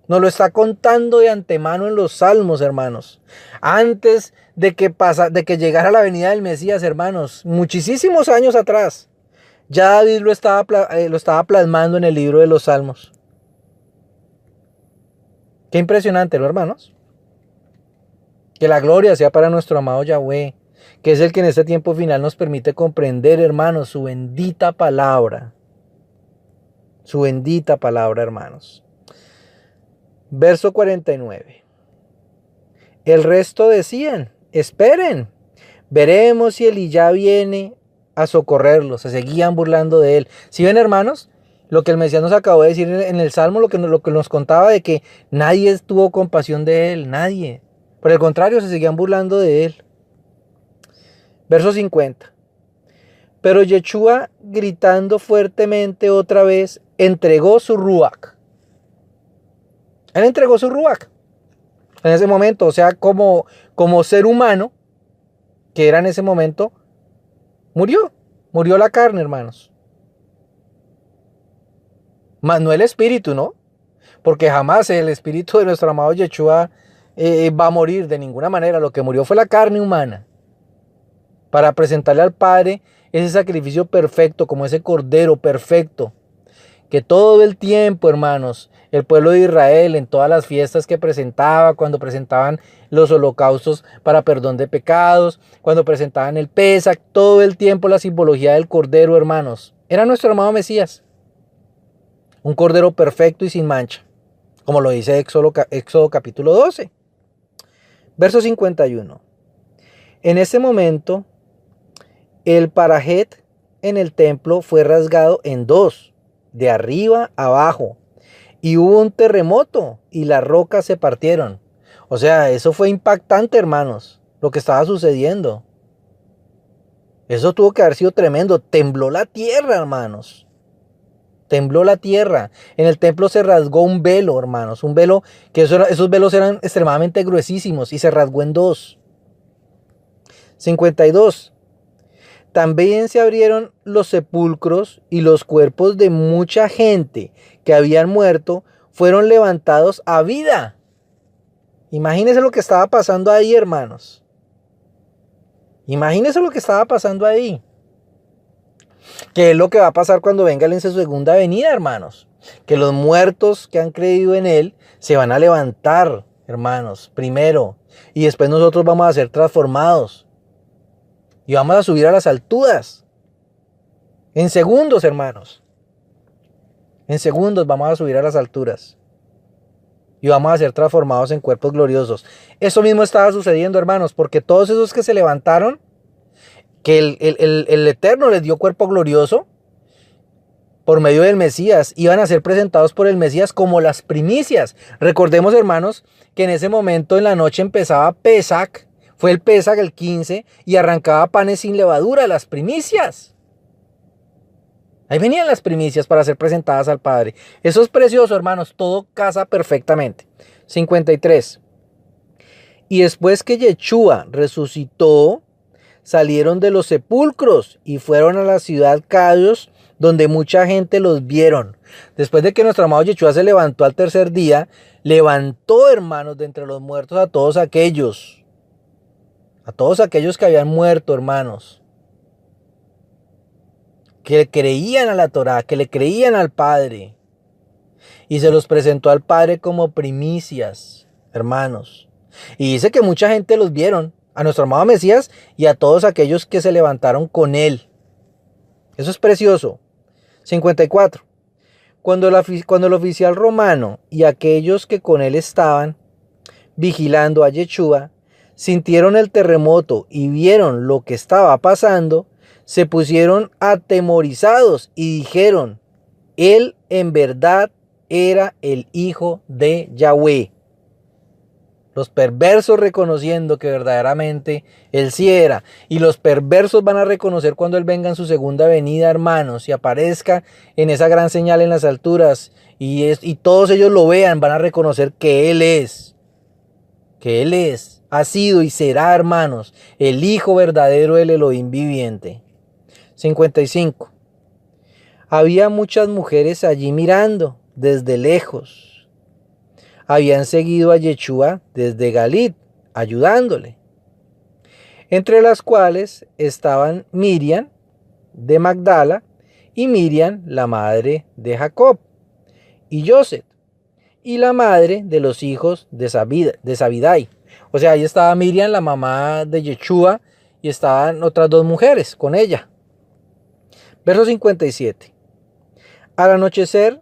Nos lo está contando de antemano en los Salmos, hermanos. Antes de que llegara la venida del Mesías, hermanos, muchísimos años atrás, ya David lo estaba plasmando en el libro de los Salmos. Qué impresionante, ¿no, hermanos? Que la gloria sea para nuestro amado Yahweh, que es el que en este tiempo final nos permite comprender, hermanos, su bendita palabra. Su bendita palabra, hermanos. Verso 49. El resto decían: esperen, veremos si Elías viene a socorrerlos. Se seguían burlando de él. ¿Sí ven, hermanos? Lo que el Mesías nos acabó de decir en el Salmo, lo que nos contaba de que nadie tuvo compasión de él, nadie. Por el contrario, se seguían burlando de él. Verso 50. Pero Yeshua, gritando fuertemente otra vez, entregó su ruach. Él entregó su ruach en ese momento, o sea, como ser humano que era en ese momento, murió la carne, hermanos. Mas no el espíritu, ¿no? Porque jamás el espíritu de nuestro amado Yeshua va a morir de ninguna manera. Lo que murió fue la carne humana, para presentarle al Padre ese sacrificio perfecto, como ese cordero perfecto, que todo el tiempo, hermanos, el pueblo de Israel en todas las fiestas que presentaba, cuando presentaban los holocaustos para perdón de pecados, cuando presentaban el Pesach, todo el tiempo la simbología del cordero, hermanos, era nuestro amado Mesías, un cordero perfecto y sin mancha, como lo dice Éxodo capítulo 12, verso 51. En ese momento, el parajet en el templo fue rasgado en dos, de arriba a abajo, y hubo un terremoto y las rocas se partieron. O sea, eso fue impactante, hermanos, lo que estaba sucediendo. Eso tuvo que haber sido tremendo. Tembló la tierra, hermanos. Tembló la tierra. En el templo se rasgó un velo, hermanos. Un velo, que esos velos eran extremadamente gruesísimos y se rasgó en dos. 52. También se abrieron los sepulcros y los cuerpos de mucha gente que habían muerto fueron levantados a vida. Imagínense lo que estaba pasando ahí, hermanos. Imagínense lo que estaba pasando ahí. ¿Qué es lo que va a pasar cuando venga Él en su segunda venida, hermanos? Que los muertos que han creído en Él se van a levantar, hermanos, primero. Y después nosotros vamos a ser transformados. Y vamos a subir a las alturas. En segundos, hermanos. En segundos vamos a subir a las alturas. Y vamos a ser transformados en cuerpos gloriosos. Eso mismo estaba sucediendo, hermanos, porque todos esos que se levantaron, que el Eterno les dio cuerpo glorioso por medio del Mesías, iban a ser presentados por el Mesías como las primicias. Recordemos, hermanos, que en ese momento en la noche empezaba Pesach, fue el Pesach el 15, y arrancaba panes sin levadura, las primicias. Ahí venían las primicias para ser presentadas al Padre. Eso es precioso, hermanos. Todo casa perfectamente. 53. Y después que Yeshua resucitó, salieron de los sepulcros y fueron a la ciudad Cayos, donde mucha gente los vieron. Después de que nuestro amado Yeshua se levantó al tercer día, levantó, hermanos, de entre los muertos a todos aquellos que habían muerto, hermanos, que le creían a la Torá, que le creían al Padre, y se los presentó al Padre como primicias, hermanos. Y dice que mucha gente los vieron, a nuestro amado Mesías y a todos aquellos que se levantaron con él. Eso es precioso. 54. Cuando el oficial romano y aquellos que con él estaban vigilando a Yeshua sintieron el terremoto y vieron lo que estaba pasando, se pusieron atemorizados y dijeron: él en verdad era el Hijo de Yahweh. Los perversos reconociendo que verdaderamente él sí era. Y los perversos van a reconocer cuando él venga en su segunda venida, hermanos, y aparezca en esa gran señal en las alturas, y todos ellos lo vean, van a reconocer que él es. Que él es, ha sido y será, hermanos, el Hijo verdadero del Elohim viviente. 55. Había muchas mujeres allí mirando desde lejos. Habían seguido a Yeshua desde Galit, ayudándole. Entre las cuales estaban Miriam de Magdala y Miriam, la madre de Jacob, y Joseph, y la madre de los hijos de Zabidai. O sea, ahí estaba Miriam, la mamá de Yeshua, y estaban otras dos mujeres con ella. Verso 57. Al anochecer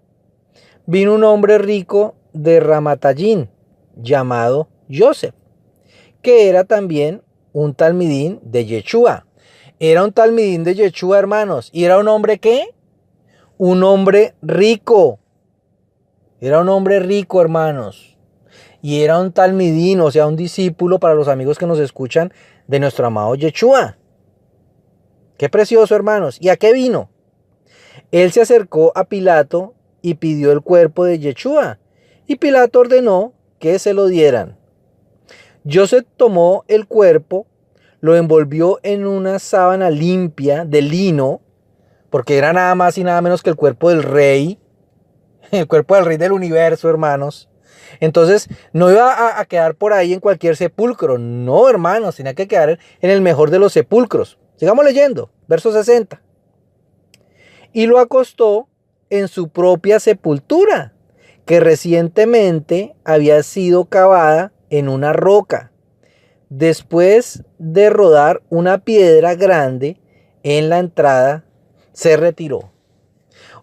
vino un hombre rico de Ramatayín, llamado Joseph, que era también un talmidín de Yeshua. Era un talmidín de Yeshua, hermanos. ¿Y era un hombre qué? Un hombre rico. Era un hombre rico, hermanos. Y era un talmidín, o sea, un discípulo, para los amigos que nos escuchan, de nuestro amado Yeshua. Qué precioso, hermanos. ¿Y a qué vino? Él se acercó a Pilato y pidió el cuerpo de Yeshua. Y Pilato ordenó que se lo dieran. Joseph tomó el cuerpo, lo envolvió en una sábana limpia de lino, porque era nada más y nada menos que el cuerpo del rey, el cuerpo del rey del universo, hermanos. Entonces no iba a quedar por ahí en cualquier sepulcro, no, hermanos, tenía que quedar en el mejor de los sepulcros. Sigamos leyendo, verso 60. Y lo acostó en su propia sepultura, que recientemente había sido cavada en una roca, después de rodar una piedra grande en la entrada, se retiró.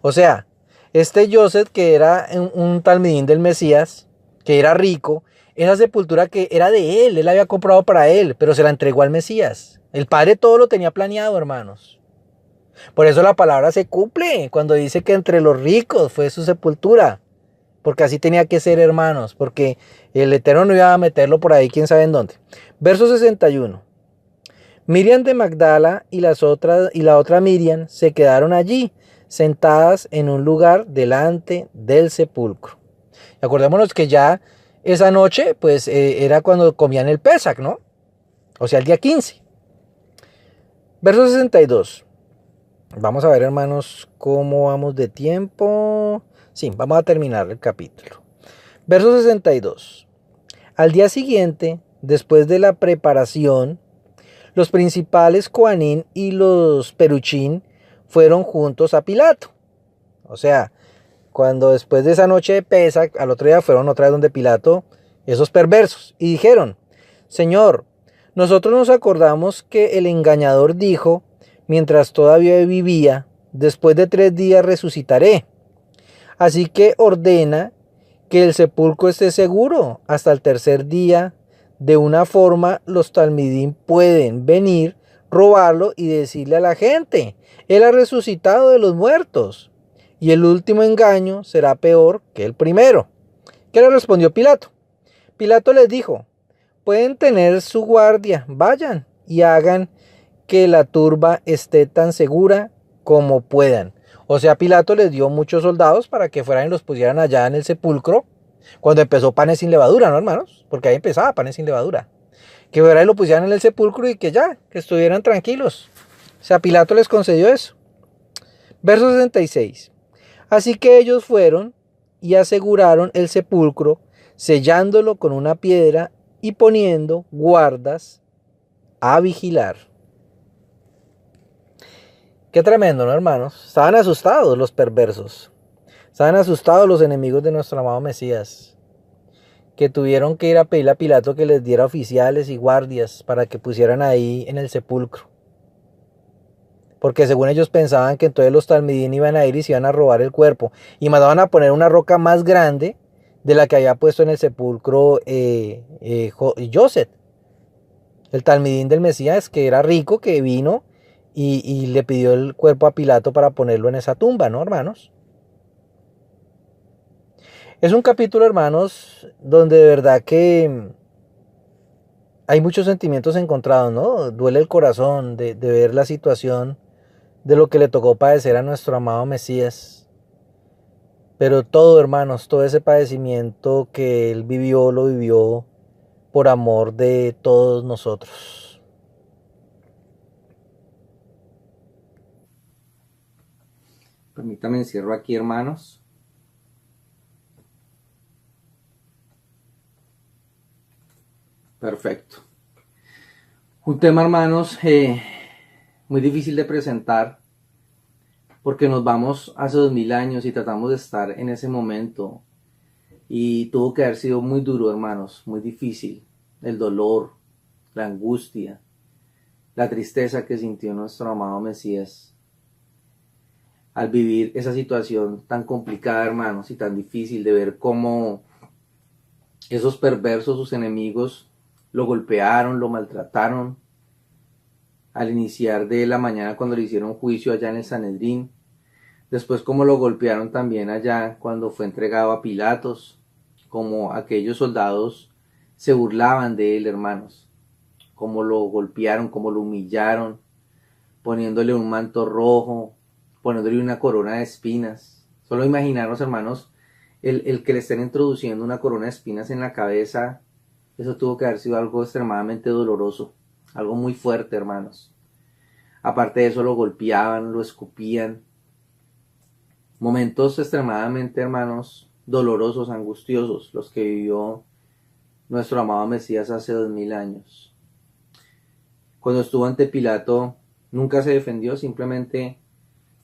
O sea, este Joseph, que era un talmidín del Mesías, que era rico, esa sepultura que era de él la había comprado para él, pero se la entregó al Mesías. El Padre todo lo tenía planeado, hermanos. Por eso la palabra se cumple cuando dice que entre los ricos fue su sepultura. Porque así tenía que ser, hermanos, porque el Eterno no iba a meterlo por ahí, quién sabe en dónde. Verso 61. Miriam de Magdala y la otra Miriam se quedaron allí, sentadas en un lugar delante del sepulcro. Y acordémonos que ya esa noche, pues era cuando comían el Pesach, ¿no? O sea, el día 15. Verso 62. Vamos a ver, hermanos, cómo vamos de tiempo. Sí, vamos a terminar el capítulo. Verso 62. Al día siguiente, después de la preparación, los principales Coanín y los Peruchín fueron juntos a Pilato. O sea, cuando después de esa noche de Pesach, al otro día fueron otra vez donde Pilato, esos perversos, y dijeron: Señor, nosotros nos acordamos que el engañador dijo, mientras todavía vivía, después de 3 días resucitaré. Así que ordena que el sepulcro esté seguro hasta el tercer día. De una forma, los talmidim pueden venir, robarlo y decirle a la gente: Él ha resucitado de los muertos, y el último engaño será peor que el primero. ¿Qué le respondió Pilato? Pilato les dijo: pueden tener su guardia, vayan y hagan que la turba esté tan segura como puedan. O sea, Pilato les dio muchos soldados para que fueran y los pusieran allá en el sepulcro, cuando empezó Panes sin Levadura, ¿no, hermanos? Porque ahí empezaba Panes sin Levadura. Que fueran y lo pusieran en el sepulcro y que ya, que estuvieran tranquilos. O sea, Pilato les concedió eso. Verso 66. Así que ellos fueron y aseguraron el sepulcro, sellándolo con una piedra y poniendo guardas a vigilar. Qué tremendo, ¿no, hermanos? Estaban asustados los perversos. Estaban asustados los enemigos de nuestro amado Mesías, que tuvieron que ir a pedirle a Pilato que les diera oficiales y guardias para que pusieran ahí en el sepulcro. Porque según ellos pensaban que entonces los talmidín iban a ir y se iban a robar el cuerpo. Y mandaban a poner una roca más grande de la que había puesto en el sepulcro Joseph, el talmidín del Mesías, que era rico, que vino y le pidió el cuerpo a Pilato para ponerlo en esa tumba, ¿no, hermanos? Es un capítulo, hermanos, donde de verdad que hay muchos sentimientos encontrados, ¿no? Duele el corazón de ver la situación de lo que le tocó padecer a nuestro amado Mesías. Pero todo, hermanos, todo ese padecimiento que él vivió, lo vivió por amor de todos nosotros. Permítame encierro aquí, hermanos. Perfecto. Un tema, hermanos, muy difícil de presentar, porque nos vamos hace 2000 años y tratamos de estar en ese momento. Y tuvo que haber sido muy duro, hermanos, muy difícil. El dolor, la angustia, la tristeza que sintió nuestro amado Mesías al vivir esa situación tan complicada, hermanos, y tan difícil de ver cómo esos perversos, sus enemigos, lo golpearon, lo maltrataron al iniciar de la mañana cuando le hicieron juicio allá en el Sanedrín. Después cómo lo golpearon también allá cuando fue entregado a Pilatos, como aquellos soldados se burlaban de él, hermanos, cómo lo golpearon, cómo lo humillaron, poniéndole un manto rojo, poniéndole una corona de espinas. Solo imaginarnos, hermanos, el que le estén introduciendo una corona de espinas en la cabeza, eso tuvo que haber sido algo extremadamente doloroso, algo muy fuerte, hermanos. Aparte de eso, lo golpeaban, lo escupían. Momentos extremadamente, hermanos, dolorosos, angustiosos, los que vivió nuestro amado Mesías hace 2000 años. Cuando estuvo ante Pilato, nunca se defendió, simplemente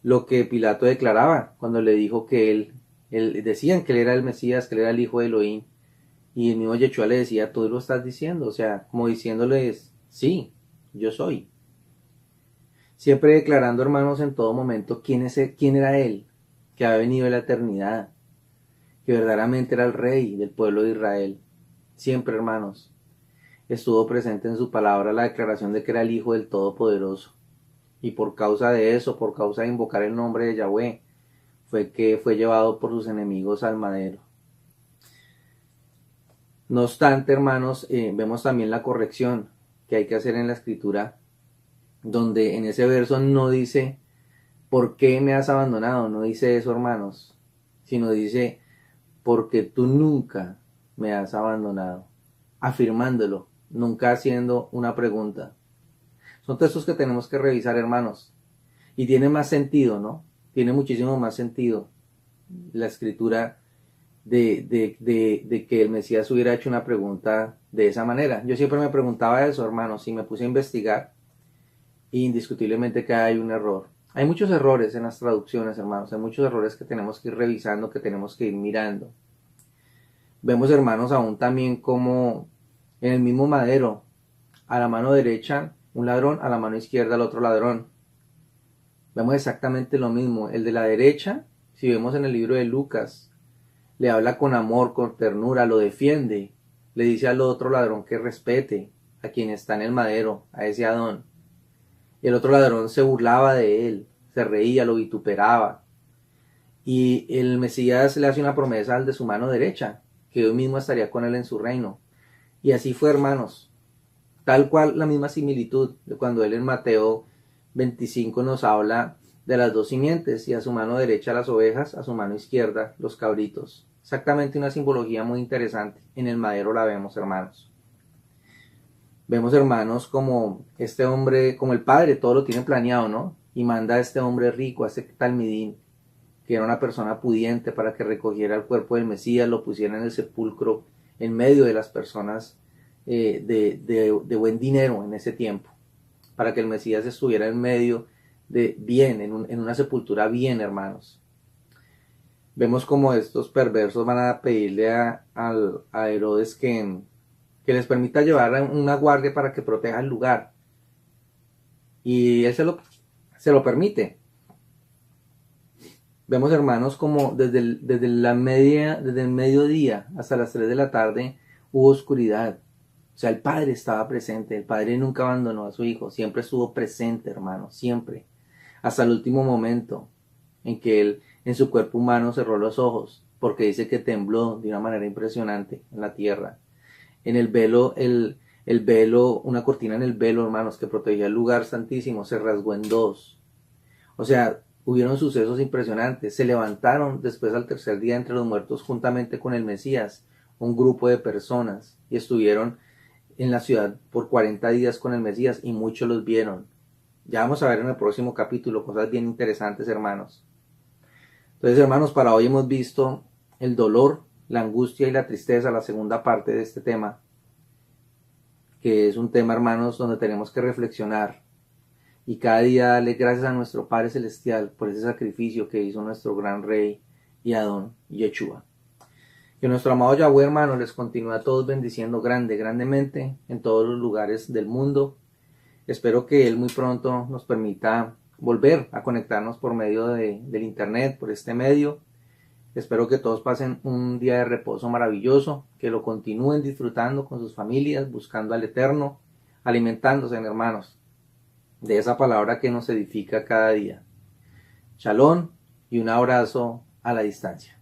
lo que Pilato declaraba, cuando le dijo que él decían que él era el Mesías, que él era el hijo de Elohim, y el mismo Yeshua le decía: tú lo estás diciendo, o sea, como diciéndoles: sí, yo soy. Siempre declarando, hermanos, en todo momento quién era él, que había venido de la eternidad, que verdaderamente era el rey del pueblo de Israel. Siempre, hermanos, estuvo presente en su palabra la declaración de que era el Hijo del Todopoderoso. Y por causa de eso, por causa de invocar el nombre de Yahweh, fue que fue llevado por sus enemigos al madero. No obstante, hermanos, vemos también la corrección que hay que hacer en la escritura, donde en ese verso no dice: ¿por qué me has abandonado? No dice eso, hermanos, sino dice: porque tú nunca me has abandonado, afirmándolo, nunca haciendo una pregunta. Son textos que tenemos que revisar, hermanos, y tiene más sentido, ¿no? Tiene muchísimo más sentido la escritura de que el Mesías hubiera hecho una pregunta de esa manera. Yo siempre me preguntaba eso, hermanos, y me puse a investigar, y indiscutiblemente que hay un error. Hay muchos errores en las traducciones, hermanos, hay muchos errores que tenemos que ir revisando, que tenemos que ir mirando. Vemos, hermanos, aún también como en el mismo madero, a la mano derecha un ladrón, a la mano izquierda el otro ladrón. Vemos exactamente lo mismo. El de la derecha, Si vemos en el libro de Lucas, le habla con amor, con ternura, lo defiende, le dice al otro ladrón que respete a quien está en el madero, a ese Adón. Y el otro ladrón se burlaba de él, se reía, lo vituperaba. Y el Mesías le hace una promesa al de su mano derecha, que hoy mismo estaría con él en su reino. Y así fue, hermanos. Tal cual la misma similitud de cuando él en Mateo 25 nos habla de las dos simientes, y a su mano derecha las ovejas, a su mano izquierda los cabritos. Exactamente una simbología muy interesante. En el madero la vemos, hermanos. Vemos, hermanos, como este hombre, como el padre, todo lo tiene planeado, ¿no? Y manda a este hombre rico, a este Talmidín, que era una persona pudiente, para que recogiera el cuerpo del Mesías, lo pusiera en el sepulcro, en medio de las personas de buen dinero en ese tiempo, para que el Mesías estuviera en medio de bien, en una sepultura bien, hermanos. Vemos como estos perversos van a pedirle a Herodes que les permita llevar una guardia para que proteja el lugar. Y él se lo permite. Vemos, hermanos, como desde el mediodía hasta las 3 de la tarde hubo oscuridad. O sea, el Padre estaba presente. El Padre nunca abandonó a su Hijo. Siempre estuvo presente, hermanos. Siempre. Hasta el último momento en que Él, en su cuerpo humano, cerró los ojos. Porque dice que tembló de una manera impresionante en la tierra. En el velo, el velo, una cortina en el velo, hermanos, que protegía el lugar santísimo, se rasgó en dos. O sea, hubieron sucesos impresionantes. Se levantaron después al tercer día entre los muertos juntamente con el Mesías, un grupo de personas, y estuvieron en la ciudad por 40 días con el Mesías, y muchos los vieron. Ya vamos a ver en el próximo capítulo cosas bien interesantes, hermanos. Entonces, hermanos, para hoy hemos visto el dolor, la angustia y la tristeza, la segunda parte de este tema, que es un tema, hermanos, donde tenemos que reflexionar y cada día darle gracias a nuestro Padre Celestial por ese sacrificio que hizo nuestro gran Rey y Adón, Yeshua. Que nuestro amado Yahweh, hermanos, les continúe a todos bendiciendo grandemente en todos los lugares del mundo. Espero que Él muy pronto nos permita volver a conectarnos por medio del internet, por este medio. Espero que todos pasen un día de reposo maravilloso, que lo continúen disfrutando con sus familias, buscando al Eterno, alimentándose, hermanos, de esa palabra que nos edifica cada día. Shalom y un abrazo a la distancia.